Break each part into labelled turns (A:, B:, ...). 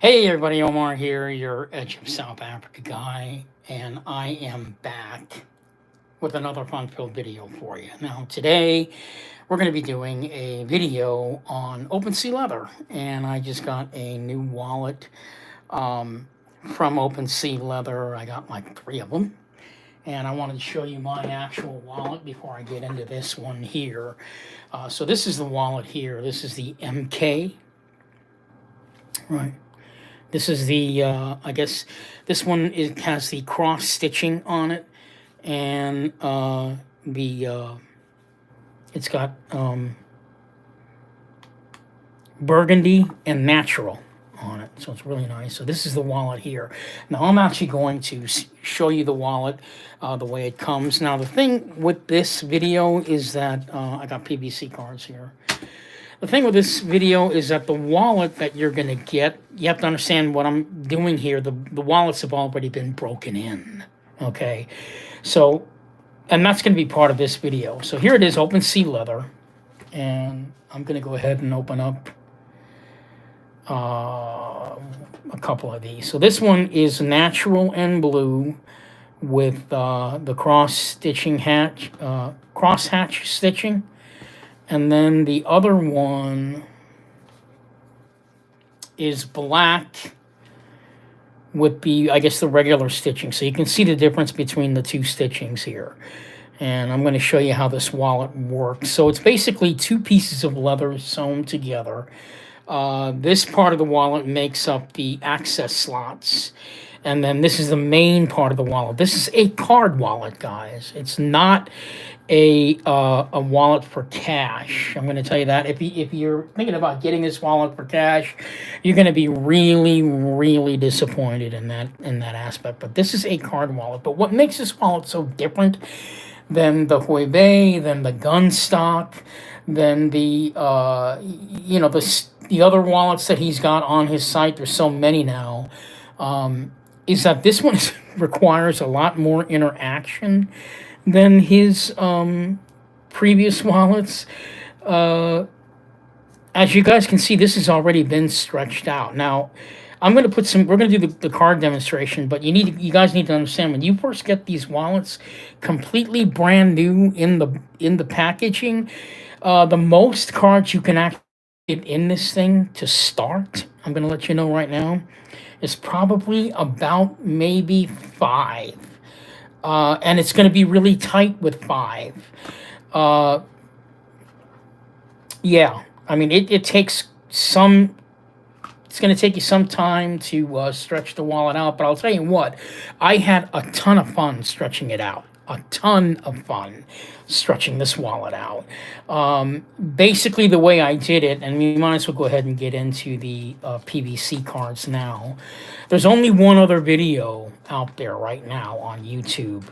A: Hey everybody, Omar here, your Edge of South Africa guy, and I am back with another fun-filled video for you. Now today we're going to be doing a video on OpenSea Leather, and I just got a new wallet from OpenSea Leather. I got like 3 of them, and I wanted to show you my actual wallet before I get into this one here. So this is the wallet here. This is the MK, right? This is the, I guess, this one has the cross stitching on it, and it's got burgundy and natural on it, so it's really nice. So this is the wallet here. Now I'm actually going to show you the wallet the way it comes. Now the thing with this video is that I got PVC cards here. The thing with this video is that the wallet that you're going to get, you have to understand what I'm doing here. The wallets have already been broken in, okay? So, and that's going to be part of this video. So here it is, OpenSea Leather. And I'm going to go ahead and open up a couple of these. So this one is natural and blue with the cross-stitching cross-hatch stitching. And then the other one is black with the, I guess, the regular stitching. So you can see the difference between the 2 stitchings here. And I'm going to show you how this wallet works. So it's basically 2 pieces of leather sewn together. This part of the wallet makes up the access slots. And then this is the main part of the wallet. This is a card wallet, guys. It's not a wallet for cash. I'm going to tell you that. If you're thinking about getting this wallet for cash, you're going to be really, really disappointed in that aspect. But this is a card wallet. But what makes this wallet so different than the Huibei, than the Gunstock, than the the other wallets that he's got on his site, there's so many now, is that this one requires a lot more interaction than his previous wallets. As you guys can see, this has already been stretched out. Now, I'm going to put some, we're going to do the card demonstration, but you guys need to understand, when you first get these wallets completely brand new in the packaging, the most cards you can actually get in this thing to start, I'm going to let you know right now, is probably about maybe 5. And it's going to be really tight with 5. Yeah, I mean, it takes some, it's going to take you some time to stretch the wallet out. But I'll tell you what, I had a ton of fun stretching it out. A ton of fun stretching this wallet out. Basically, the way I did it, and we might as well go ahead and get into the PVC cards now. There's only one other video out there right now on YouTube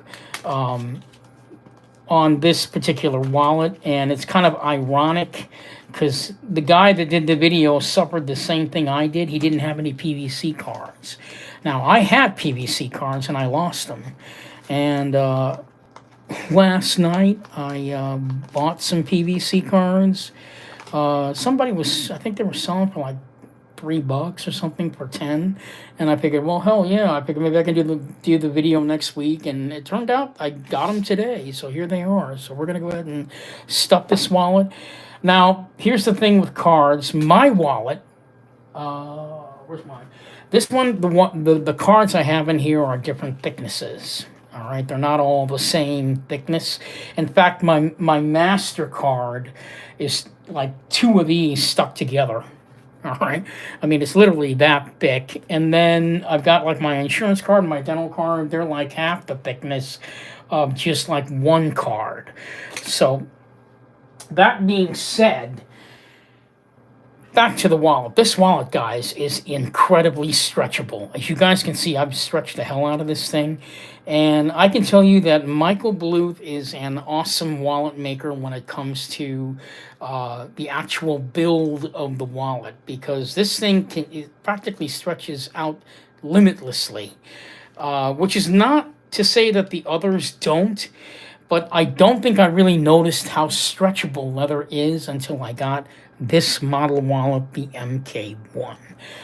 A: on this particular wallet, and it's kind of ironic because the guy that did the video suffered the same thing I did. He didn't have any PVC cards. Now, I had PVC cards and I lost them. And last night I bought some PVC cards. Somebody was, I think they were selling for like $3 or something for 10, and I figured, well, hell yeah, I figured maybe I can do the video next week, and it turned out I got them today, so here they are. So we're gonna go ahead and stuff this wallet. Now, here's the thing with cards. My wallet, where's mine? This one, the cards I have in here are different thicknesses. All right, they're not all the same thickness. In fact, my MasterCard is like 2 of these stuck together. All right, I mean, it's literally that thick. And then I've got like my insurance card and my dental card. They're like half the thickness of just like one card. So that being said, back to the wallet. This wallet, guys, is incredibly stretchable. As you guys can see, I've stretched the hell out of this thing. And I can tell you that Michael Bluth is an awesome wallet maker when it comes to the actual build of the wallet, because this thing it practically stretches out limitlessly, which is not to say that the others don't, but I don't think I really noticed how stretchable leather is until I got this model wallet, the MK1.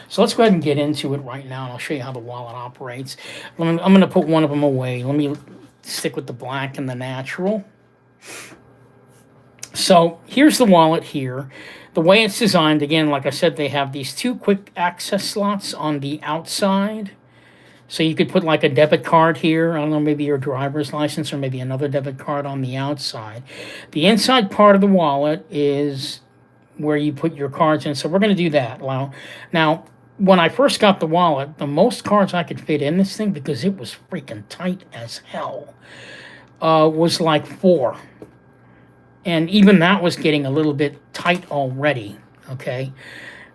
A: So let's go ahead and get into it right now, and I'll show you how the wallet operates. I'm going to put one of them away. Let me stick with the black and the natural. So here's the wallet here. The way it's designed, again, like I said, they have these two quick access slots on the outside. So you could put like a debit card here. I don't know, maybe your driver's license or maybe another debit card on the outside. The inside part of the wallet is where you put your cards in. So we're going to do that. Now, when I first got the wallet, the most cards I could fit in this thing, because it was freaking tight as hell, was like 4. And even that was getting a little bit tight already, okay?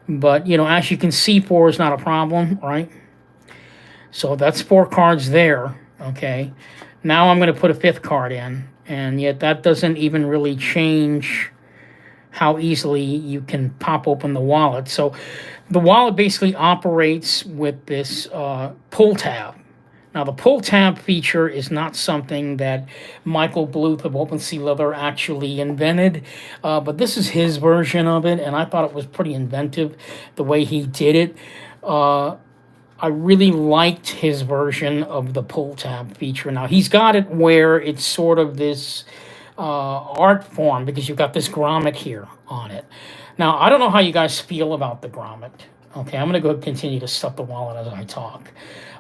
A: But, you know, as you can see, 4 is not a problem, right? So that's 4 cards there, okay? Now I'm going to put a 5th card in, and yet that doesn't even really change how easily you can pop open the wallet. So the wallet basically operates with this pull tab. Now, the pull tab feature is not something that Michael Bluth of OpenSea Leather actually invented, but this is his version of it, and I thought it was pretty inventive the way he did it. I really liked his version of the pull tab feature. Now, he's got it where it's sort of this art form, because you've got this grommet here on it. Now, I don't know how you guys feel about the grommet. Okay, I'm going to go continue to stuff the wallet as I talk.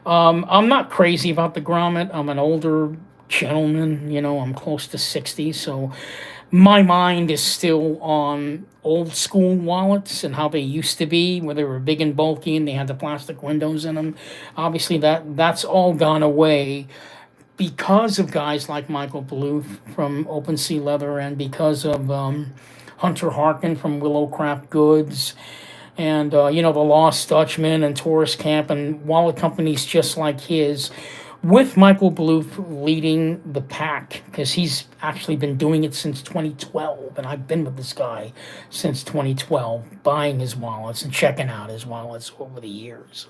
A: I'm not crazy about the grommet. I'm an older gentleman, you know, I'm close to 60, so my mind is still on old school wallets and how they used to be, where they were big and bulky and they had the plastic windows in them. Obviously, that's all gone away because of guys like Michael Bluth from OpenSea Leather, and because of Hunter Harkin from Willowcraft Goods, and you know, the Lost Dutchman and Tourist Camp and wallet companies just like his, with Michael Bluth leading the pack, because he's actually been doing it since 2012, and I've been with this guy since 2012, buying his wallets and checking out his wallets over the years.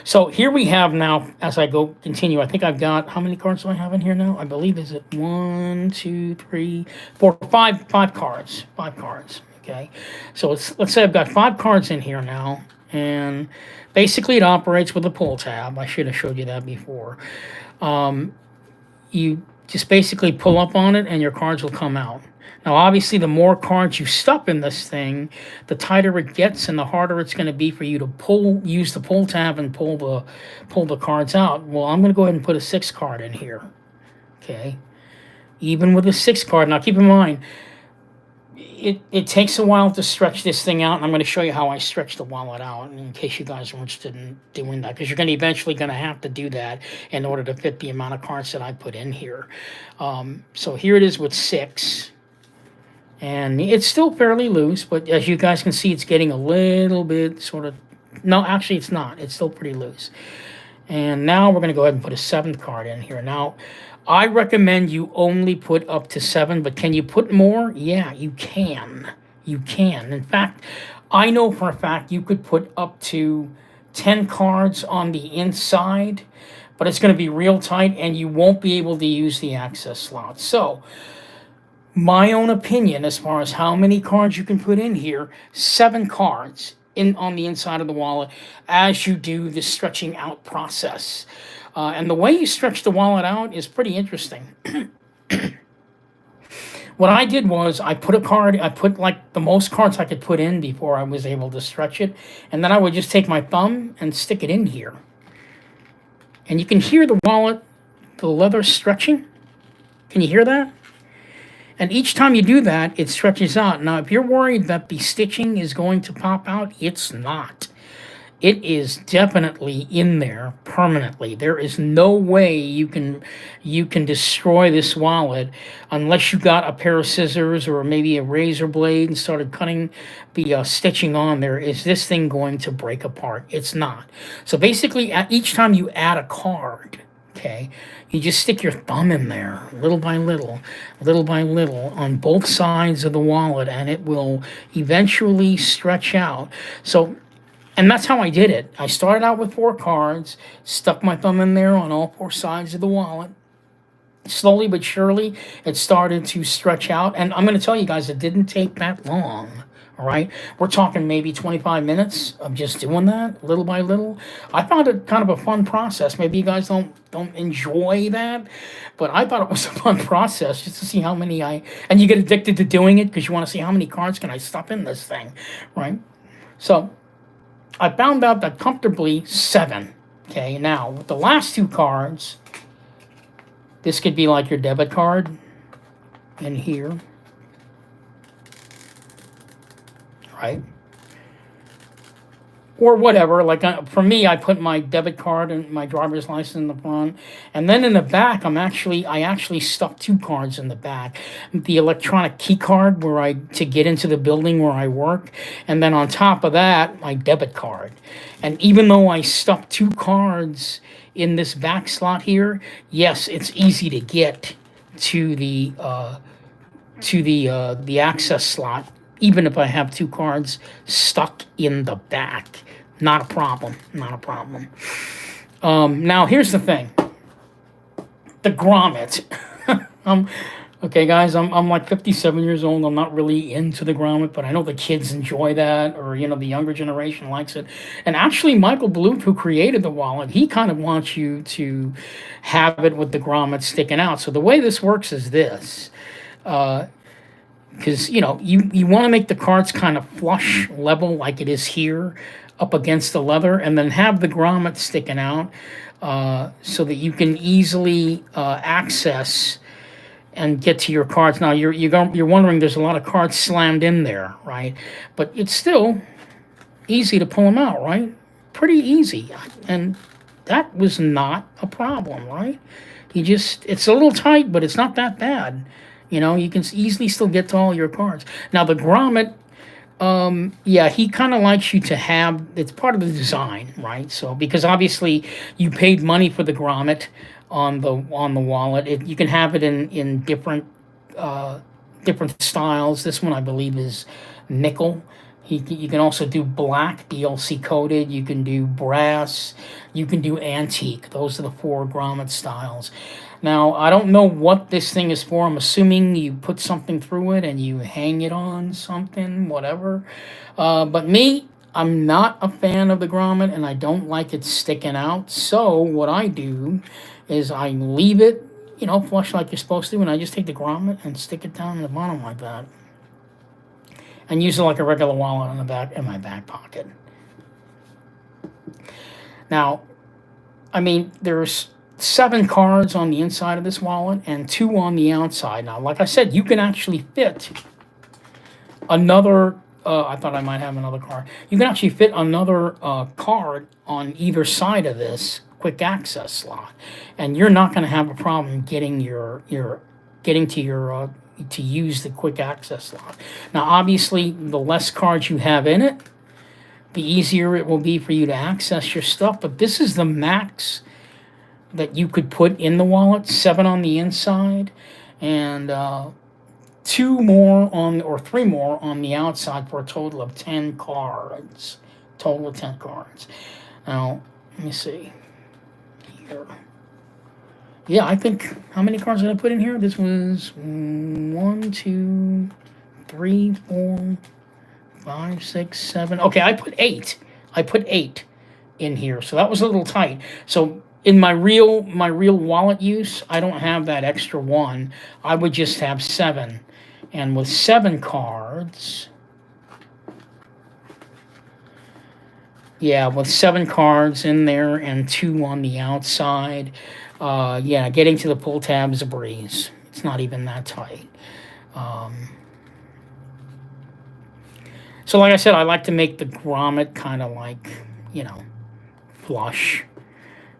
A: So here we have now, as I go continue, I think I've got, how many cards do I have in here now? I believe, is it 1, 2, 3, 4, 5 cards. 5 cards. Okay, so let's say I've got 5 cards in here now, and basically it operates with a pull tab. I should have showed you that before. You just basically pull up on it and your cards will come out. Now, obviously, the more cards you stuff in this thing, the tighter it gets and the harder it's going to be for you to use the pull tab and pull the cards out. Well, I'm going to go ahead and put a 6 card in here. Okay, even with a 6 card. Now, keep in mind, it takes a while to stretch this thing out, and I'm going to show you how I stretch the wallet out in case you guys are interested in doing that, because you're eventually going to have to do that in order to fit the amount of cards that I put in here. So here it is with 6, and it's still fairly loose, but as you guys can see, it's getting a little bit sort of, no, actually it's not. It's still pretty loose. And now we're going to go ahead and put a 7th card in here. Now, I recommend you only put up to 7, but can you put more? Yeah, you can. You can. In fact, I know for a fact you could put up to 10 cards on the inside, but it's going to be real tight and you won't be able to use the access slot. So, my own opinion as far as how many cards you can put in here, 7 cards on the inside of the wallet as you do the stretching out process. And the way you stretch the wallet out is pretty interesting. What I did was I put like the most cards I could put in before I was able to stretch it, and then I would just take my thumb and stick it in here. And you can hear the wallet, the leather stretching. Can you hear that? And each time you do that, it stretches out. Now, if you're worried that the stitching is going to pop out, it's not. It is definitely in there permanently. There is no way you can destroy this wallet unless you got a pair of scissors or maybe a razor blade and started cutting the stitching on there. Is this thing going to break apart? It's not. So basically, each time you add a card, okay, you just stick your thumb in there, little by little on both sides of the wallet, and it will eventually stretch out. So, and that's how I did it. I started out with 4 cards, stuck my thumb in there on all 4 sides of the wallet, slowly but surely, it started to stretch out. And I'm going to tell you guys, it didn't take that long. All right, we're talking maybe 25 minutes of just doing that little by little. I found it kind of a fun process. Maybe you guys don't enjoy that, but I thought it was a fun process just to see how many and you get addicted to doing it because you want to see how many cards can I stuff in this thing, right? So I found out that comfortably 7. Okay, now with the last 2 cards, this could be like your debit card in here, right? Or whatever. Like for me, I put my debit card and my driver's license in the front, and then in the back, I actually stuck 2 cards in the back. The electronic key card to get into the building where I work, and then on top of that, my debit card. And even though I stuck 2 cards in this back slot here, yes, it's easy to get to the access slot, even if I have 2 cards stuck in the back. Not a problem. Not a problem. Now, here's the thing. The grommet. Okay, guys, I'm like 57 years old. I'm not really into the grommet, but I know the kids enjoy that, or, the younger generation likes it. And actually, Michael Bluth, who created the wallet, he kind of wants you to have it with the grommet sticking out. So the way this works is this. Because, you want to make the cards kind of flush level like it is here up against the leather, and then have the grommet sticking out so that you can easily access and get to your cards. Now, you're wondering, there's a lot of cards slammed in there, right? But it's still easy to pull them out, right? Pretty easy. And that was not a problem, right? It's a little tight, but it's not that bad. You can easily still get to all your cards. Now, the grommet, he kind of likes you to have, it's part of the design, right? So, because obviously you paid money for the grommet on the wallet. You can have it in different styles. This one, I believe, is nickel. You can also do black, DLC coated. You can do brass. You can do antique. Those are the 4 grommet styles. Now, I don't know what this thing is for. I'm assuming you put something through it and you hang it on something, whatever. But me, I'm not a fan of the grommet, and I don't like it sticking out. So what I do is I leave it, flush like you're supposed to, and I just take the grommet and stick it down in the bottom like that. And use it like a regular wallet in my back pocket. Now, there's 7 cards on the inside of this wallet and 2 on the outside. Now, like I said, you can actually fit another. I thought I might have another card. You can actually fit another card on either side of this quick access slot, and you're not going to have a problem getting to use the quick access slot. Now, obviously, the less cards you have in it, the easier it will be for you to access your stuff. But this is the max that you could put in the wallet, 7 on the inside, and 3 more on the outside, for a total of 10 cards. Now, let me see here. Yeah, I think, how many cards did I put in here? This was 1, 2, 3, 4, 5, 6, 7. Okay, I put 8. I put 8 in here, so that was a little tight. So in my real wallet use, I don't have that extra 1. I would just have 7. And with 7 cards, with 7 cards in there and 2 on the outside, getting to the pull tab is a breeze. It's not even that tight. So like I said, I like to make the grommet kind of like, flush.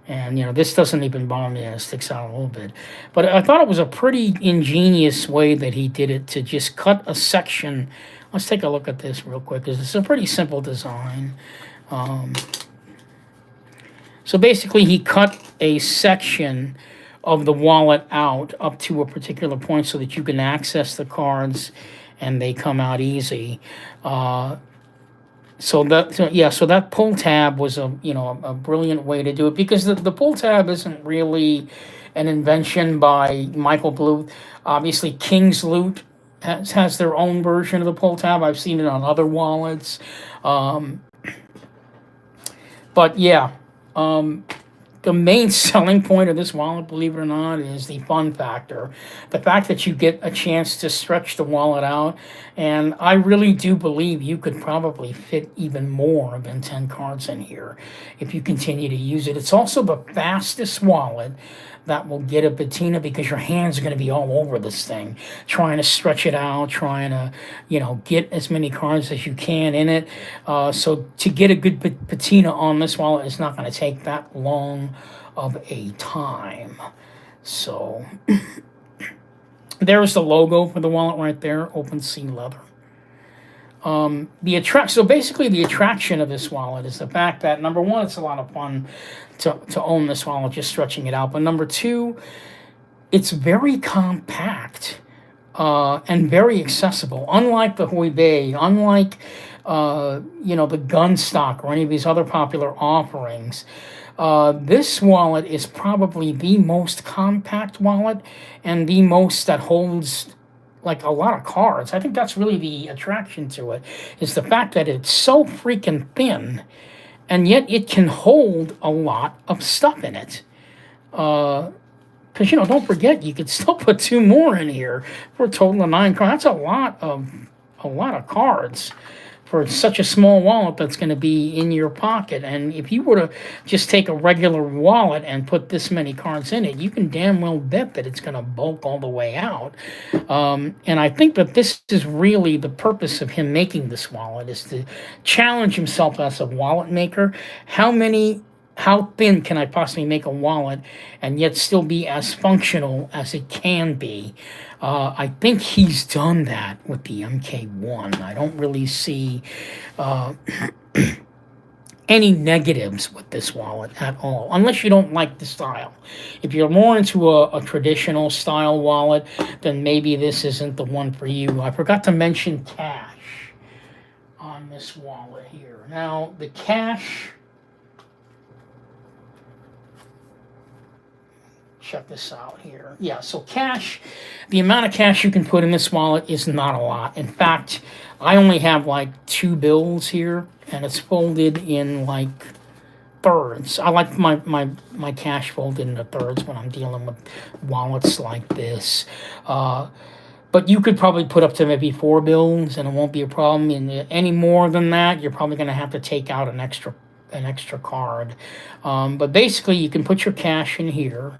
A: And, this doesn't even bother me. It sticks out a little bit. But I thought it was a pretty ingenious way that he did it, to just cut a section. Let's take a look at this real quick, because it's a pretty simple design. So basically, he cut a section of the wallet out up to a particular point so that you can access the cards and they come out easy. So that pull tab was a brilliant way to do it, because the pull tab isn't really an invention by Michael Bluth. Obviously, King's Loot has their own version of the pull tab. I've seen it on other wallets. Um, but yeah, the main selling point of this wallet, believe it or not, is the fun factor. The fact that you get a chance to stretch the wallet out. And I really do believe you could probably fit even more than 10 cards in here if you continue to use it. It's also the fastest wallet that will get a patina because your hands are going to be all over this thing, trying to stretch it out, trying to, get as many cards as you can in it. So to get a good patina on this wallet, it's not going to take that long of a time. So there's the logo for the wallet right there, Open Sea Leather. So basically the attraction of this wallet is the fact that, number one, it's a lot of fun to own this wallet, just stretching it out. But number two, it's very compact and very accessible. Unlike the Huibei, unlike the Gunstock or any of these other popular offerings, this wallet is probably the most compact wallet and the most that holds like a lot of cards. I think that's really the attraction to it, is the fact that it's so freaking thin, and yet it can hold a lot of stuff in it. Because, don't forget, you could still put 2 more in here for a total of 9 cards. That's a lot of cards for such a small wallet that's going to be in your pocket. And if you were to just take a regular wallet and put this many cards in it, you can damn well bet that it's going to bulk all the way out. And I think that this is really the purpose of him making this wallet, is to challenge himself as a wallet maker. How thin can I possibly make a wallet and yet still be as functional as it can be? I think he's done that with the MK1. I don't really see any negatives with this wallet at all, unless you don't like the style. If you're more into a traditional style wallet, then maybe this isn't the one for you. I forgot to mention cash on this wallet here. Now, the cash... Check this out here. Yeah, so cash, the amount of cash you can put in this wallet is not a lot. In fact, I only have like 2 bills here, and it's folded in like thirds. I like my cash folded into thirds when I'm dealing with wallets like this. But you could probably put up to maybe 4 bills, and it won't be a problem. And any more than that, you're probably going to have to take out an extra card. But basically, you can put your cash in here.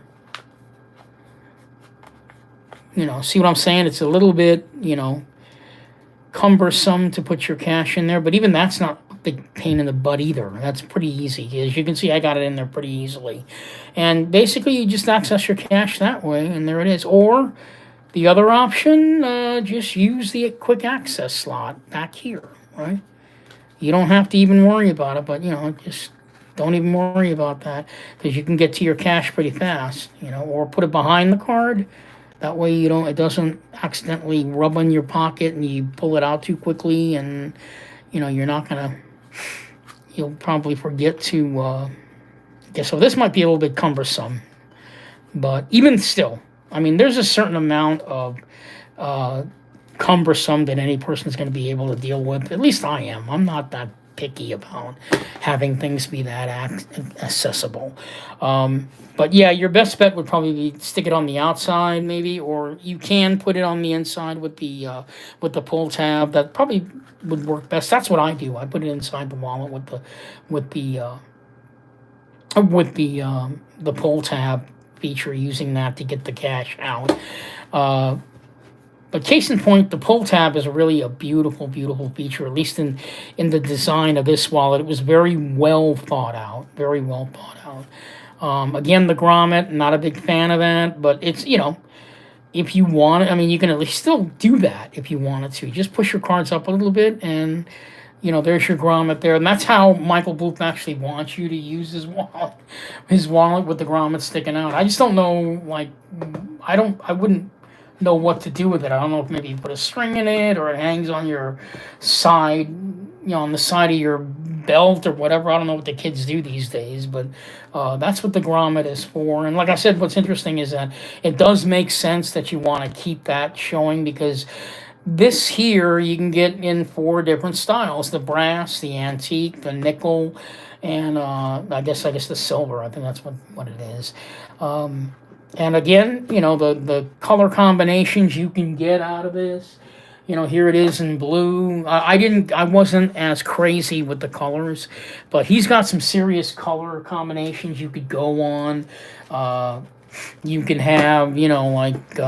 A: See what I'm saying? It's a little bit, cumbersome to put your cash in there, but even that's not a big pain in the butt either. That's pretty easy. As you can see, I got it in there pretty easily. And basically, you just access your cash that way, and there it is. Or the other option, just use the quick access slot back here, right? You don't have to even worry about it, but, just don't even worry about that, because you can get to your cash pretty fast, or put it behind the card. That way it doesn't accidentally rub on your pocket and you pull it out too quickly, and, you're not going to, you'll probably forget to, so this might be a little bit cumbersome, but even still, I mean, there's a certain amount of cumbersome that any person's going to be able to deal with. At least I am. I'm not that picky about having things be that accessible. But yeah, your best bet would probably be stick it on the outside, maybe, or you can put it on the inside with the pull tab. That probably would work best. That's what I do. I put it inside the wallet with the pull tab feature, using that to get the cash out. But case in point, the pull tab is really a beautiful, beautiful feature, at least in the design of this wallet. It was very well thought out, very well thought out. Again, the grommet, not a big fan of that, but it's, if you want it, I mean, you can at least still do that if you wanted to. Just push your cards up a little bit, and, there's your grommet there. And that's how Michael Bluth actually wants you to use his wallet with the grommet sticking out. I just don't know, I wouldn't know what to do with it. I don't know if maybe you put a string in it, or it hangs on your side on the side of your belt or whatever. I don't know what the kids do these days, but that's what the grommet is for. And like I said, what's interesting is that it does make sense that you want to keep that showing, because this here you can get in 4 different styles: the brass, the antique, the nickel, and I guess the silver. I think that's what it is. And again, the color combinations you can get out of this. Here it is in blue. I wasn't as crazy with the colors, but he's got some serious color combinations you could go on. Uh, you can have, like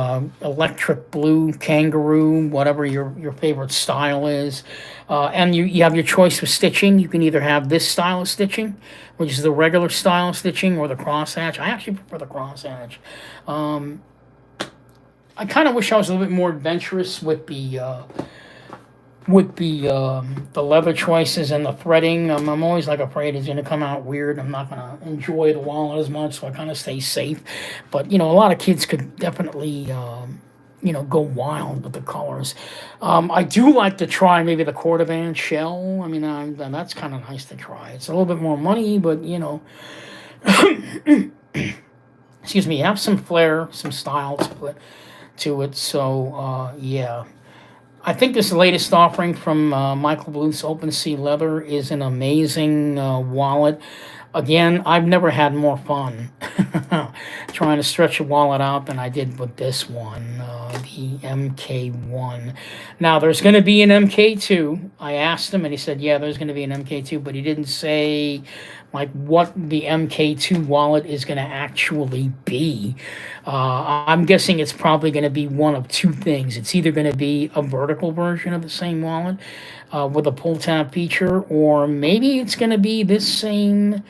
A: electric blue, kangaroo, whatever your favorite style is. And you have your choice with stitching. You can either have this style of stitching, which is the regular style of stitching, or the crosshatch. I actually prefer the crosshatch. Um, I kind of wish I was a little bit more adventurous with the leather choices and the threading. I'm always like afraid it's going to come out weird. I'm not going to enjoy the wallet as much, so I kind of stay safe. But a lot of kids could definitely go wild with the colors. I do like to try maybe the Cordovan shell. I mean, that's kind of nice to try. It's a little bit more money, but excuse me, have some flair, some style to it. So yeah. I think this latest offering from Michael Bluth's Open Sea Leather is an amazing wallet. Again, I've never had more fun trying to stretch a wallet out than I did with this one, the MK1. Now, there's going to be an MK2. I asked him, and he said, yeah, there's going to be an MK2, but he didn't say like what the MK2 wallet is going to actually be. I'm guessing it's probably going to be one of 2 things. It's either going to be a vertical version of the same wallet with a pull tab feature, or maybe it's going to be this same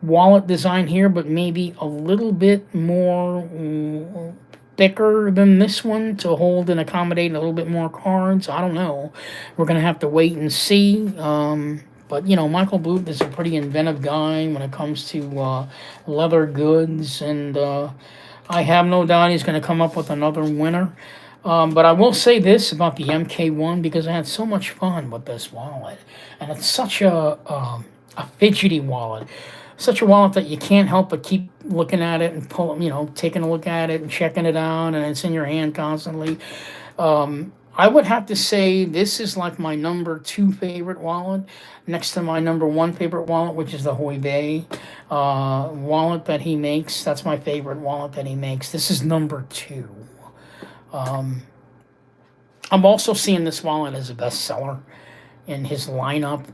A: wallet design here, but maybe a little bit more thicker than this one to hold and accommodate a little bit more cards. I don't know. We're going to have to wait and see. But Michael Bluth is a pretty inventive guy when it comes to leather goods, and I have no doubt he's going to come up with another winner. But I will say this about the MK1, because I had so much fun with this wallet, and it's such a fidgety wallet, such a wallet that you can't help but keep looking at it and taking a look at it and checking it out, and it's in your hand constantly. I would have to say this is like my number 2 favorite wallet, next to my number 1 favorite wallet, which is the Hoibe wallet that he makes. That's my favorite wallet that he makes. This is number 2. I'm also seeing this wallet as a bestseller in his lineup,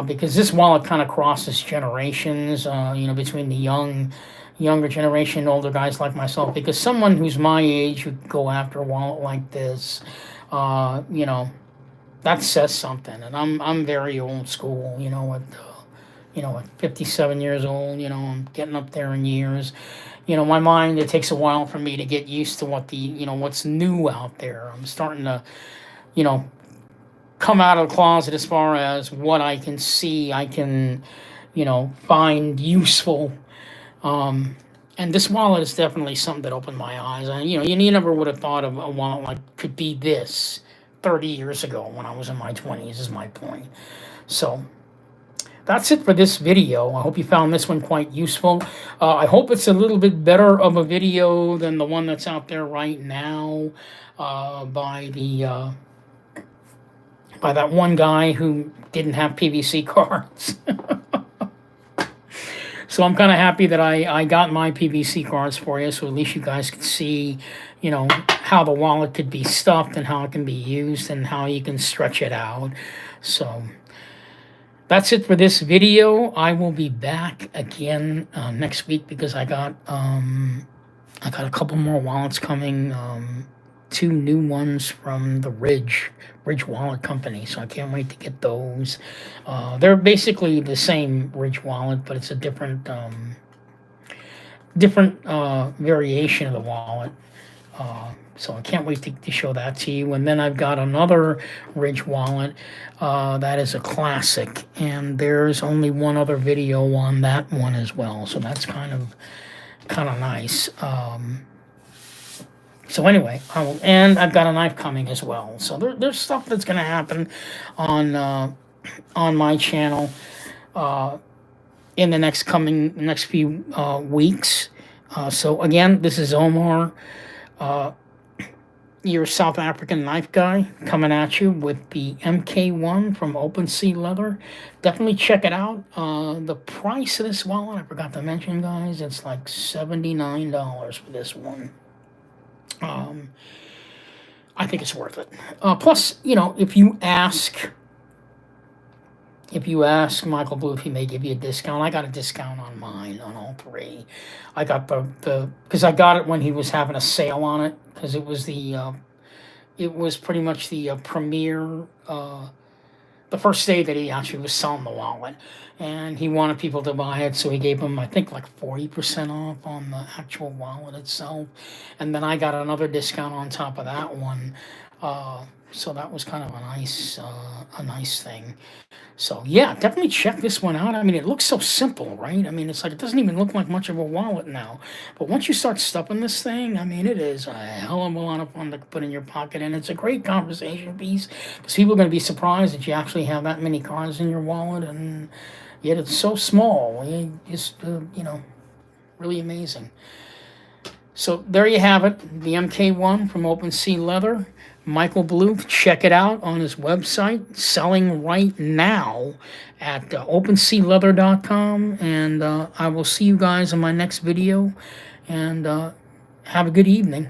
A: because this wallet kind of crosses generations, between the younger generation, older guys like myself, because someone who's my age would go after a wallet like this, that says something. And I'm very old school, at 57 years old, I'm getting up there in years. My mind, it takes a while for me to get used to what's new out there. I'm starting to, come out of the closet as far as what I can see, I can, find useful. And this wallet is definitely something that opened my eyes. And you never would have thought of a wallet like could be this 30 years ago when I was in my 20s, is my point. So that's it for this video. I hope you found this one quite useful. I hope it's a little bit better of a video than the one that's out there right now by that one guy who didn't have PVC cards. So I'm kind of happy that I got my PVC cards for you, so at least you guys can see, how the wallet could be stuffed and how it can be used and how you can stretch it out. So that's it for this video. I will be back again next week, because I got a couple more wallets coming. 2 new ones from the Ridge Wallet Company, so I can't wait to get those. They're basically the same Ridge wallet, but it's a different variation of the wallet. So I can't wait to show that to you. And then I've got another Ridge wallet that is a classic, and there's only one other video on that one as well. So that's kind of nice. So anyway, and I've got a knife coming as well. So there's stuff that's going to happen on on my channel in the next few weeks. So again, this is Omar, your South African knife guy, coming at you with the MK1 from Open Sea Leather. Definitely check it out. The price of this wallet, I forgot to mention, guys, it's like $79 for this one. I think it's worth it. Plus, if you ask Michael Blue if he may give you a discount, I got a discount on mine on all three. I got the because I got it when he was having a sale on it, because it was pretty much the premiere, the first day that he actually was selling the wallet, and he wanted people to buy it, so he gave them, I think, like 40% off on the actual wallet itself, and then I got another discount on top of that one. So that was kind of a nice thing. So yeah, definitely check this one out. I mean, it looks so simple, right? I mean, it's like it doesn't even look like much of a wallet now. But once you start stuffing this thing, I mean, it is a hell of a lot of fun to put in your pocket, and it's a great conversation piece because people are going to be surprised that you actually have that many cards in your wallet, and yet it's so small. Just really amazing. So there you have it, the MK1 from Open Sea Leather. Michael Blue, check it out on his website, selling right now at opensealeather.com. And I will see you guys in my next video. And have a good evening.